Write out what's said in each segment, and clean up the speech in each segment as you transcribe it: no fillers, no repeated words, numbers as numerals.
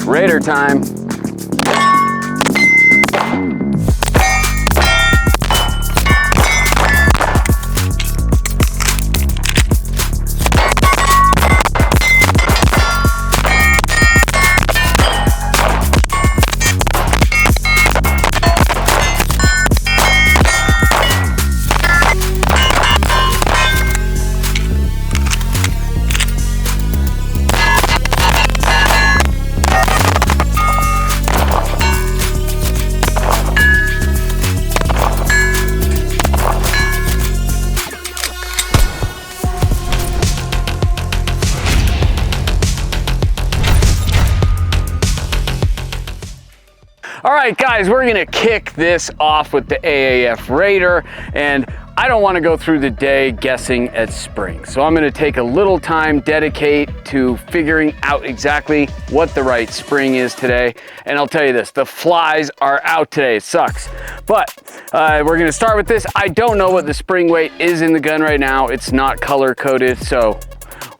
Raider time. All right, guys, we're gonna kick this off with the AAF Raider, and I don't wanna go through the day guessing at springs. So I'm gonna take a little time, dedicate to figuring out exactly what the right spring is today. And I'll tell you this, the flies are out today, it sucks. But we're gonna start with this. I don't know what the spring weight is in the gun right now. It's not color coded, so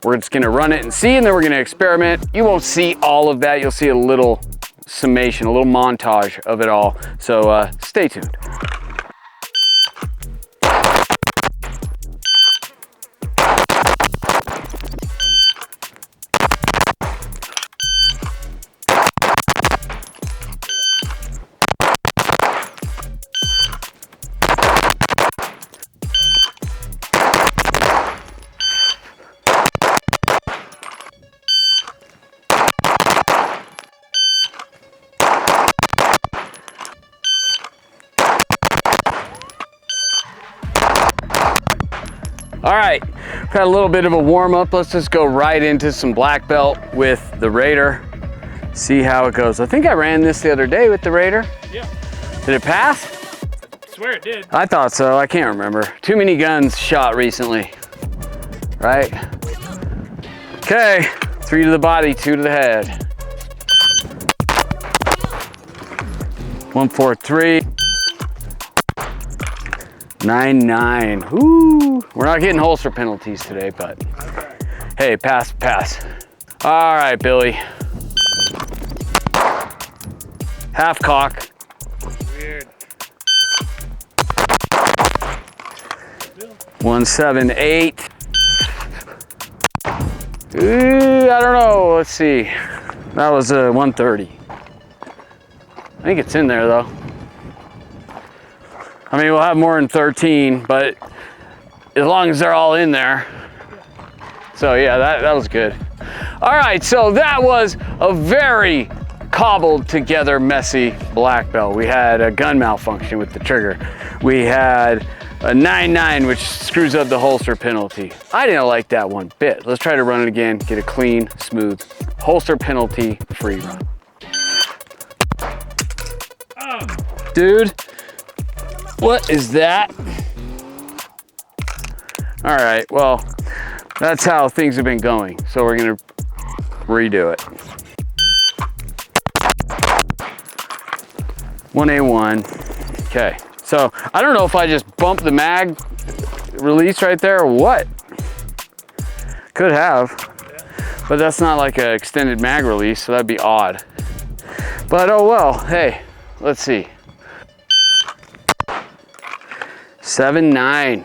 we're just gonna run it and see, and then we're gonna experiment. You won't see all of that, you'll see a little summation, a little montage of it all. So stay tuned. All right, got a little bit of a warm up. Let's just go right into some black belt with the Raider. See how it goes. I think I ran this the other day with the Raider. Yeah. Did it pass? I swear it did. I thought so, I can't remember. Too many guns shot recently, right? Okay, 3 to the body, 2 to the head. 143. 9-9. Woo! We're not getting holster penalties today, but hey, pass. All right, Billy. Half cock. Weird. 178. I don't know. Let's see. That was a 130. I think it's in there though. I mean, we'll have more than 13, but as long as they're all in there. So yeah, that was good. All right, so that was a very cobbled together, messy black belt. We had a gun malfunction with the trigger. We had a 9-9, which screws up the holster penalty. I didn't like that one bit. Let's try to run it again, get a clean, smooth, holster penalty free run. Dude. What is that? All right, well, that's how things have been going. So we're gonna redo it. 1A1, okay. So I don't know if I just bumped the mag release right there or what. Could have, but that's not like an extended mag release, so that'd be odd. But oh well, hey, let's see. 7-9.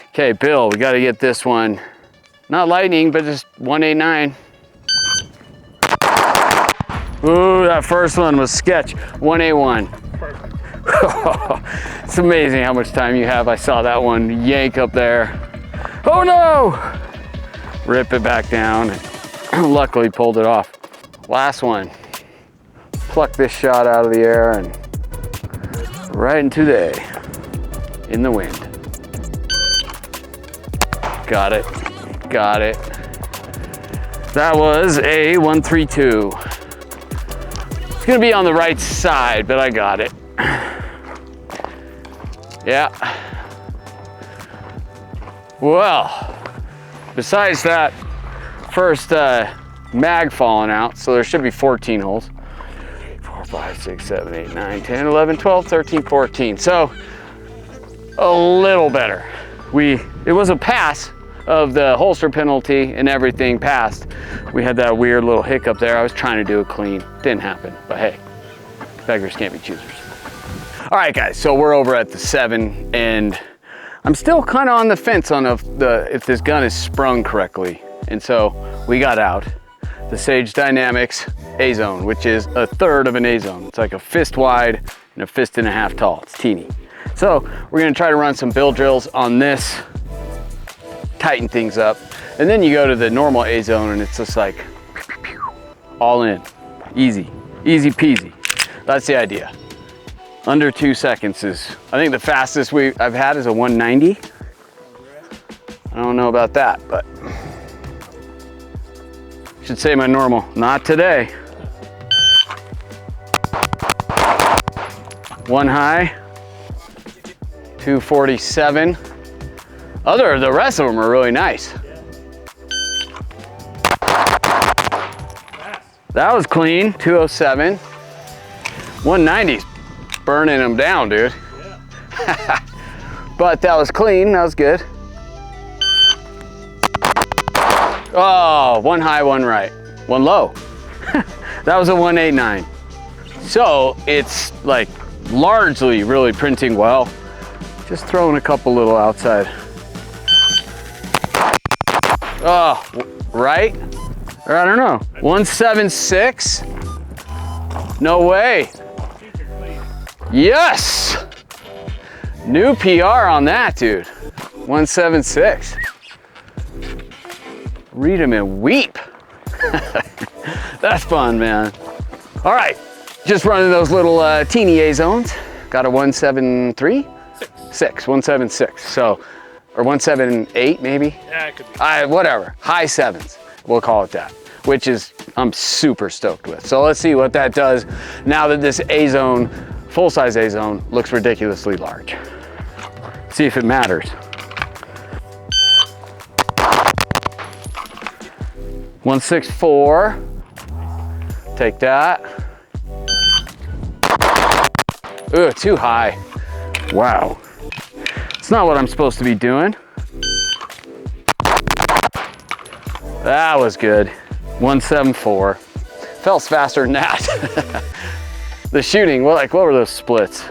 Okay, Bill, we got to get this one. Not lightning, but just 189. Ooh, that first one was sketch. 1A1. It's amazing how much time you have. I saw that one yank up there. Oh no! Rip it back down. Luckily pulled it off. Last one. Pluck this shot out of the air and right into the A. In the wind. Got it. Got it. That was a 132. It's gonna be on the right side, but I got it. Yeah. Well, besides that first mag falling out, so there should be 14 holes. 3, 4, 5, 6, 7, 8, 9, 10, 11, 12, 13, 14. So a little better. It was a pass, of the holster penalty and everything passed, we had that weird little hiccup there. I was trying to do it clean. Didn't happen, but hey, beggars can't be choosers. All right, guys, so we're over at the 7, and I'm still kind of on the fence on if this gun is sprung correctly. And so we got out the Sage Dynamics A-Zone, which is a third of an A-Zone. It's like a fist wide and a fist and a half tall. It's teeny. So we're gonna try to run some build drills on this, tighten things up, and then you go to the normal A-Zone and it's just like all in, easy peasy. That's the idea. Under 2 seconds is, I think the fastest I've had is a 190. I don't know about that, but should say my normal, not today. One high, 247. The rest of them are really nice. That was clean, 207. 190's burning them down, dude. Yeah. But that was clean, that was good. Oh, one high, one right, one low. That was a 189. So it's like largely really printing well. Just throwing a couple little outside. Oh, right? Or I don't know. 176? No way. Yes! New PR on that, dude. 176. Read them and weep. That's fun, man. All right, just running those little teeny A-Zones. Got a 173? 6, 176. So, or 178 maybe? Yeah, it could be. Whatever, high 7s, we'll call it that, which is, I'm super stoked with. So let's see what that does now that this A-Zone, full-size A-Zone, looks ridiculously large. See if it matters. 164, take that. Ooh, too high. Wow. It's not what I'm supposed to be doing. That was good. 174. Felt faster than that. The shooting, what were those splits?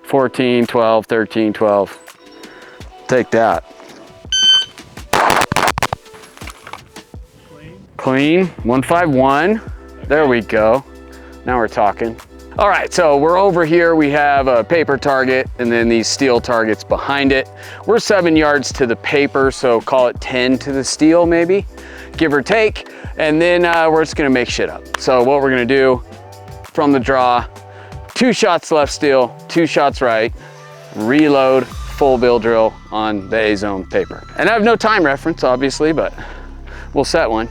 14, 12, 13, 12. Take that. Clean, 151. There we go. Now we're talking. All right, so we're over here. We have a paper target and then these steel targets behind it. We're 7 yards to the paper, so call it 10 to the steel maybe, give or take. And then we're just gonna make shit up. So what we're gonna do from the draw, 2 shots left steel, 2 shots right, reload, full bill drill on the A-Zone paper. And I have no time reference, obviously, but we'll set one.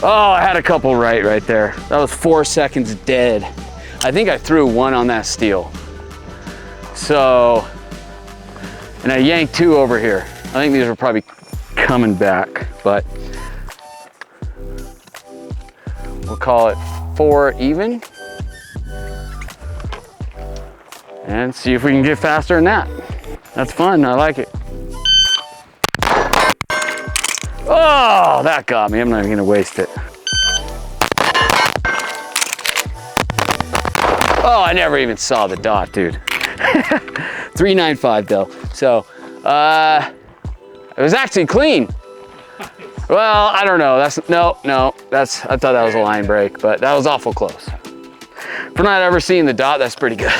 Oh, I had a couple right there. That was 4 seconds dead. I think I threw one on that steel. So, and I yanked 2 over here. I think these are probably coming back, but we'll call it 4 even. And see if we can get faster than that. That's fun, I like it. Oh, that got me. I'm not even gonna waste it. Oh, I never even saw the dot, dude. 395 though. So, it was actually clean. Well, I don't know. I thought that was a line break, but that was awful close. For not ever seeing the dot, that's pretty good.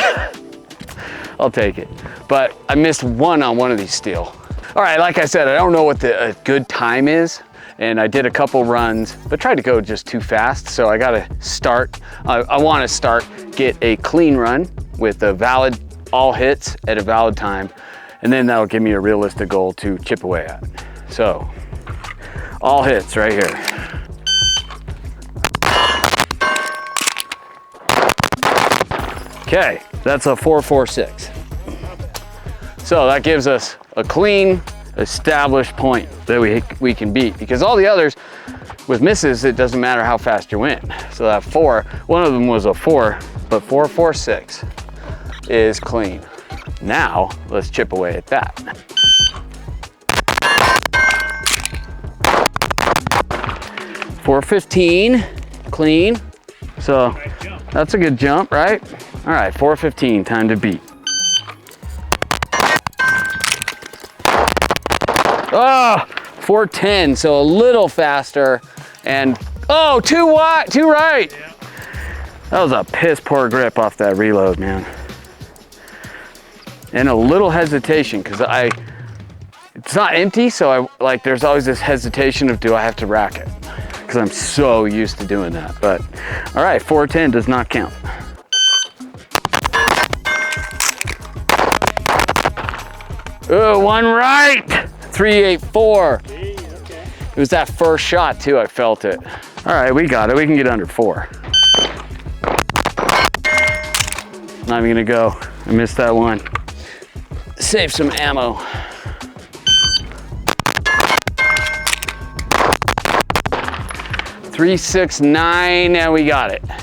I'll take it. But I missed one on one of these steel. All right, like I said, I don't know what the good time is, and I did a couple runs, but tried to go just too fast, so I gotta start. I wanna get a clean run with a valid, all hits at a valid time, and then that'll give me a realistic goal to chip away at. So, all hits right here. Okay, that's a 446. So that gives us a clean, established point that we can beat, because all the others with misses, it doesn't matter how fast you win. So that 4, one of them was a 4, but 446. is clean. Now, let's chip away at that. .415, clean. So that's a good jump, right? All right, .415, time to beat. Oh, .410, so a little faster. And, oh, too wide, too right. That was a piss poor grip off that reload, man. And a little hesitation, because it's not empty, so there's always this hesitation of, do I have to rack it? Because I'm so used to doing that. But, all right, .410 does not count. Oh, one right, .384. It was that first shot too, I felt it. All right, we got it, we can get under 4. Not even gonna go, I missed that one. Save some ammo. .369, and we got it. Nice.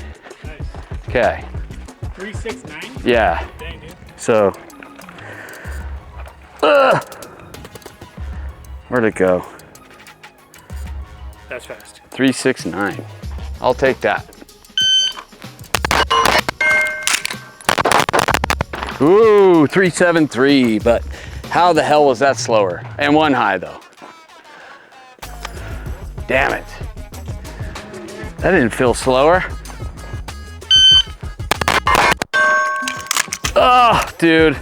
Okay. 369? Yeah. Dang, dude. So, where'd it go? That's fast. 369. I'll take that. Ooh, 373, but how the hell was that slower? And one high though. Damn it. That didn't feel slower. Oh, dude.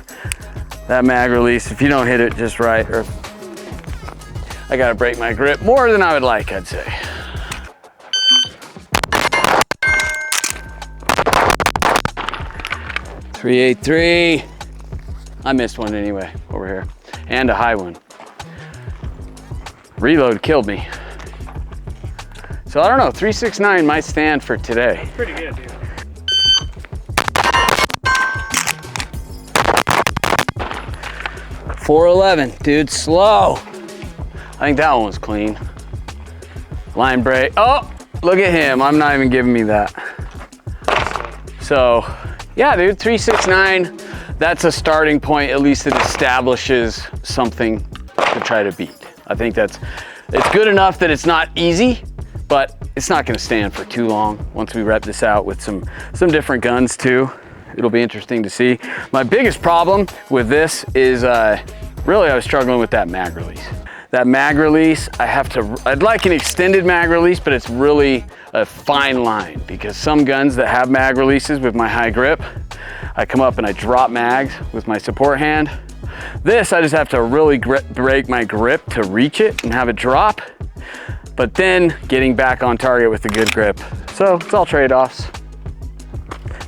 That mag release, if you don't hit it just right, or I gotta break my grip more than I would like, I'd say. .383. I missed one anyway, over here. And a high one. Reload killed me. So I don't know, 369 might stand for today. Pretty good, dude. .411, dude, slow. I think that one was clean. Line break, oh, look at him. I'm not even giving me that. So, yeah, dude, 369, that's a starting point. At least it establishes something to try to beat. I think it's good enough that it's not easy, but it's not gonna stand for too long. Once we rep this out with some different guns too, it'll be interesting to see. My biggest problem with this is really I was struggling with that mag release. That mag release, I'd like an extended mag release, but it's really a fine line because some guns that have mag releases with my high grip, I come up and I drop mags with my support hand. This, I just have to really break my grip to reach it and have it drop, but then getting back on target with a good grip. So it's all trade-offs.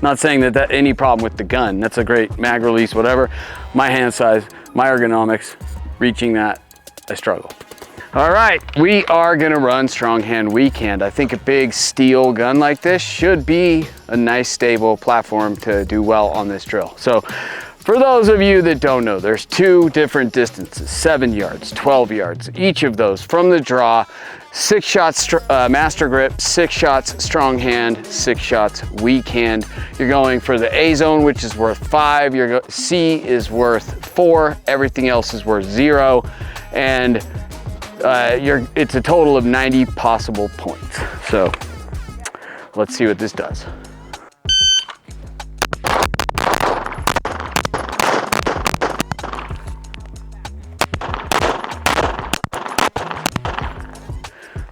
Not saying that any problem with the gun. That's a great mag release, whatever. My hand size, my ergonomics, reaching that, I struggle. All right, we are gonna run Strong Hand Weekend. I think a big steel gun like this should be a nice stable platform to do well on this drill. So for those of you that don't know, there's 2 different distances, 7 yards, 12 yards, each of those from the draw, 6 shots master grip, 6 shots strong hand, 6 shots weak hand. You're going for the A zone, which is worth 5. Your C is worth 4. Everything else is worth 0. And it's a total of 90 possible points. So let's see what this does.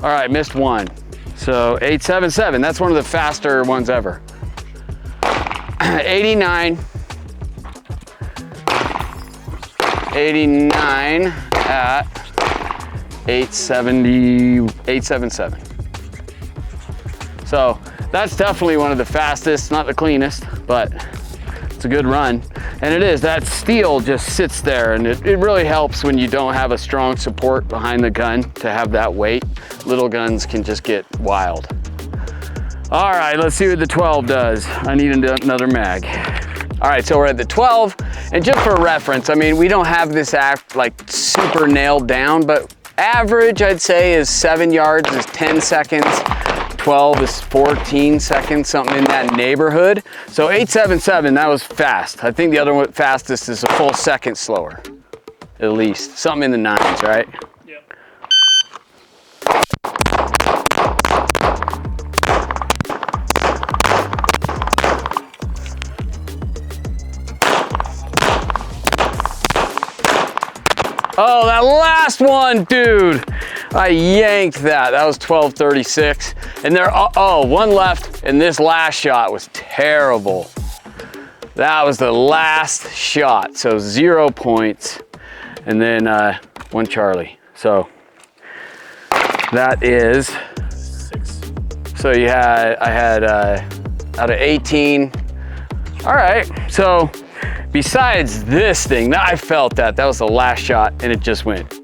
All right, missed one. So 877, that's one of the faster ones ever. 89. 89 at 877. So that's definitely one of the fastest, not the cleanest, but it's a good run. And it is, that steel just sits there, and it really helps when you don't have a strong support behind the gun to have that weight. Little guns can just get wild. All right, let's see what the 12 does. I need another mag. All right, so we're at the 12, and just for reference, I mean, we don't have this act like super nailed down, but average, I'd say, is 7 yards is 10 seconds. 12 is 14 seconds, something in that neighborhood. So 877, that was fast. I think the other one fastest is a full second slower, at least. Something in the 9s, right? Yep. Oh, that last one, dude. I yanked that. That was 1236. And there, oh, one left, and this last shot was terrible. That was the last shot, so 0 points. And then 1 Charlie. So that is 6. So I had out of 18. All right, so besides this thing, I felt that was the last shot, and it just went,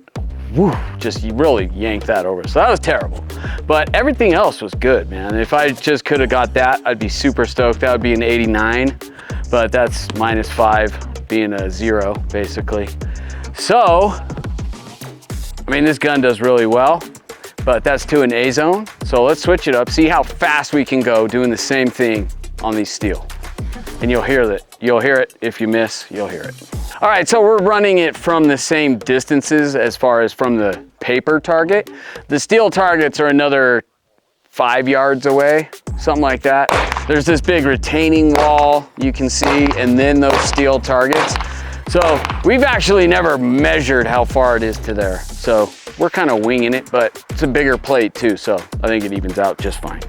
woo, just really yanked that over. So that was terrible. But everything else was good, man. If I just could have got that, I'd be super stoked. That would be an 89, but that's -5, being a 0, basically. So, I mean, this gun does really well, but that's to an A zone. So let's switch it up, see how fast we can go doing the same thing on these steel. And you'll hear that. You'll hear it. If you miss, you'll hear it. All right, so we're running it from the same distances as far as from the paper target. The steel targets are another 5 yards away, something like that. There's this big retaining wall you can see, and then those steel targets. So we've actually never measured how far it is to there. So we're kind of winging it, but it's a bigger plate too, so I think it evens out just fine.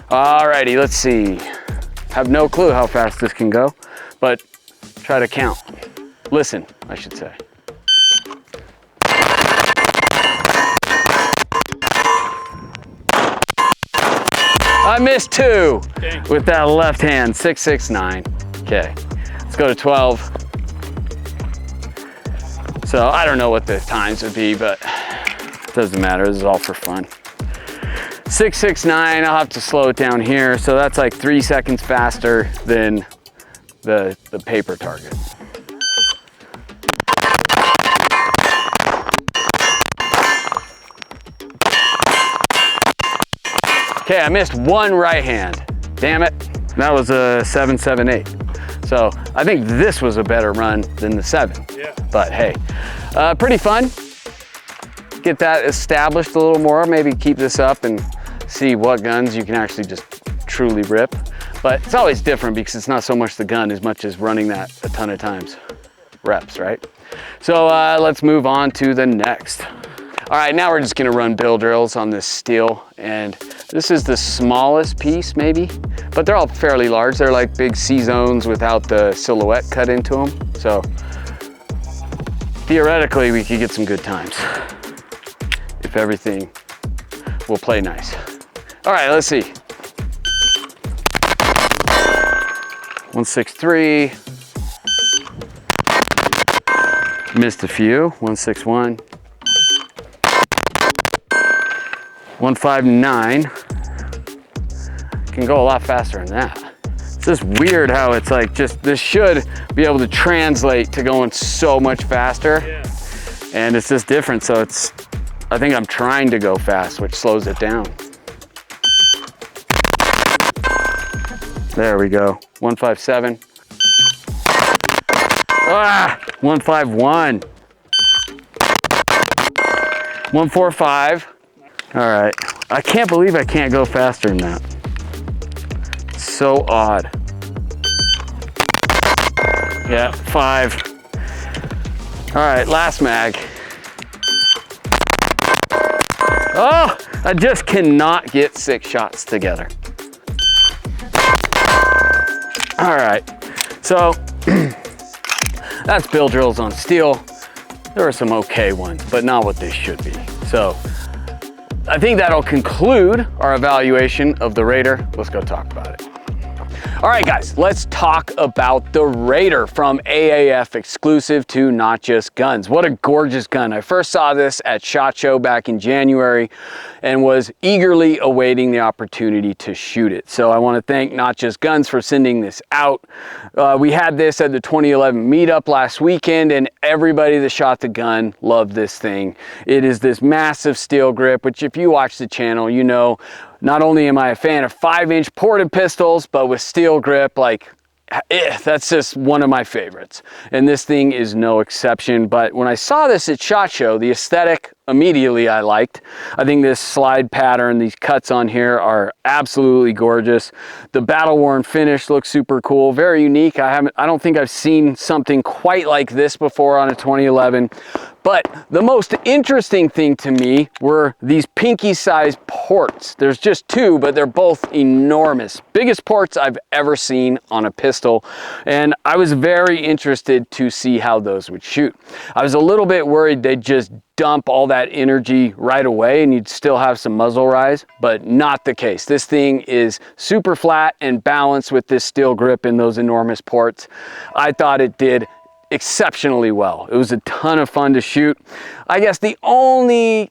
All righty, let's see. Have no clue how fast this can go, but try to count. Listen, I should say. I missed 2 with that left hand, 669. Okay, let's go to 12. So I don't know what the times would be, but it doesn't matter. This is all for fun. 669, I'll have to slow it down here. So that's like 3 seconds faster than the paper target. Okay, I missed 1 right hand. Damn it. That was a 778. So I think this was a better run than the 7. Yeah. But hey, pretty fun. Get that established a little more, maybe keep this up and see what guns you can actually just truly rip. But it's always different because it's not so much the gun as much as running that a ton of times. Reps, right? So let's move on to the next. All right, now we're just gonna run bill drills on this steel, and this is the smallest piece maybe, but they're all fairly large. They're like big C-zones without the silhouette cut into them. So theoretically, we could get some good times if everything will play nice. All right, let's see. 163. Missed a few. 161. 159. Can go a lot faster than that. It's just weird how it's like this should be able to translate to going so much faster. Yeah. And it's just different. So I think I'm trying to go fast, which slows it down. There we go. 157. Ah, 151. 145. All right. I can't believe I can't go faster than that. It's so odd. Yeah, 5. All right, last mag. Oh, I just cannot get 6 shots together. All right, so that's bill drills on steel. There were some okay ones, but not what this should be. So I think that'll conclude our evaluation of the Raider. Let's go talk about it. All right, guys, let's talk about the Raider from AAF, exclusive to Not Just Guns. What a gorgeous gun. I first saw this at SHOT Show back in January and was eagerly awaiting the opportunity to shoot it. So I want to thank Not Just Guns for sending this out. We had this at the 2011 meetup last weekend, and everybody that shot the gun loved this thing. It is this massive steel grip, which if you watch the channel, you know not only am I a fan of 5-inch ported pistols, but with steel grip, like, that's just one of my favorites, and this thing is no exception. But when I saw this at SHOT Show, the aesthetic immediately I liked. I think this slide pattern, these cuts on here are absolutely gorgeous. The battle worn finish looks super cool, very unique. I don't think I've seen something quite like this before on a 2011. But the most interesting thing to me were these pinky-sized ports. There's just two, but they're both enormous. Biggest ports I've ever seen on a pistol. And I was very interested to see how those would shoot. I was a little bit worried they'd just dump all that energy right away and you'd still have some muzzle rise, but not the case. This thing is super flat and balanced with this steel grip and those enormous ports. I thought it did exceptionally well. It was a ton of fun to shoot. I guess the only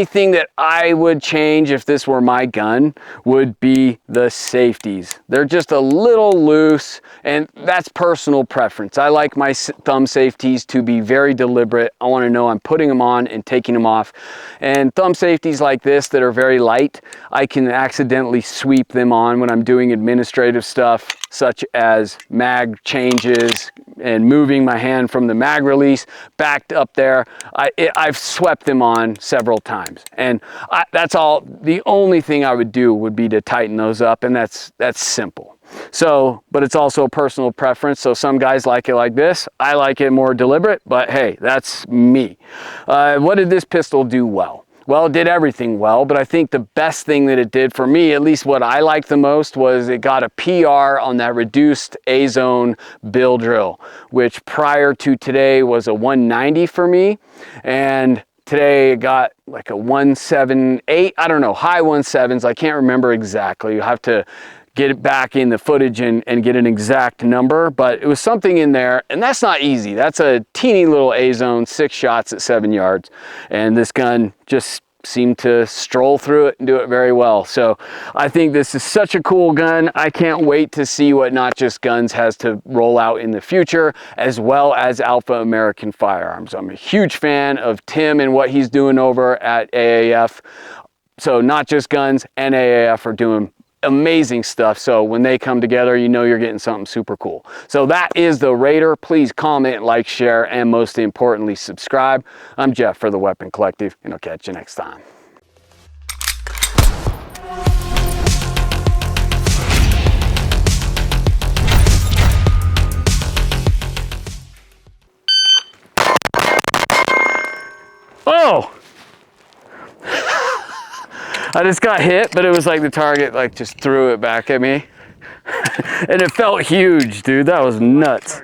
thing that I would change if this were my gun would be the safeties. They're just a little loose, and that's personal preference. I like my thumb safeties to be very deliberate. I want to know I'm putting them on and taking them off. And thumb safeties like this that are very light, I can accidentally sweep them on when I'm doing administrative stuff, such as mag changes and moving my hand from the mag release back up there. I've swept them on several times, and that's all. The only thing I would do would be to tighten those up, and that's simple. So, but it's also a personal preference. So some guys like it like this. I like it more deliberate, but hey, that's me. What did this pistol do well? Well, it did everything well, but I think the best thing that it did for me, at least what I liked the most, was it got a PR on that reduced A-zone bill drill, which prior to today was a 190 for me, and today it got like a 178, I don't know, high 17s, I can't remember exactly. You have to get it back in the footage and get an exact number, but it was something in there, and that's not easy. That's a teeny little A-zone, 6 shots at 7 yards, and this gun just seemed to stroll through it and do it very well. So I think this is such a cool gun. I can't wait to see what Not Just Guns has to roll out in the future, as well as Alpha American Firearms. I'm a huge fan of Tim and what he's doing over at AAF. So Not Just Guns and AAF are doing amazing stuff. So when they come together, you know you're getting something super cool. So that is the Raider. Please comment, like, share, and most importantly, subscribe. I'm Jeff for the Weapon Collective, and I'll catch you next time. Oh! I just got hit, but it was like the target like just threw it back at me. And it felt huge, dude. That was nuts.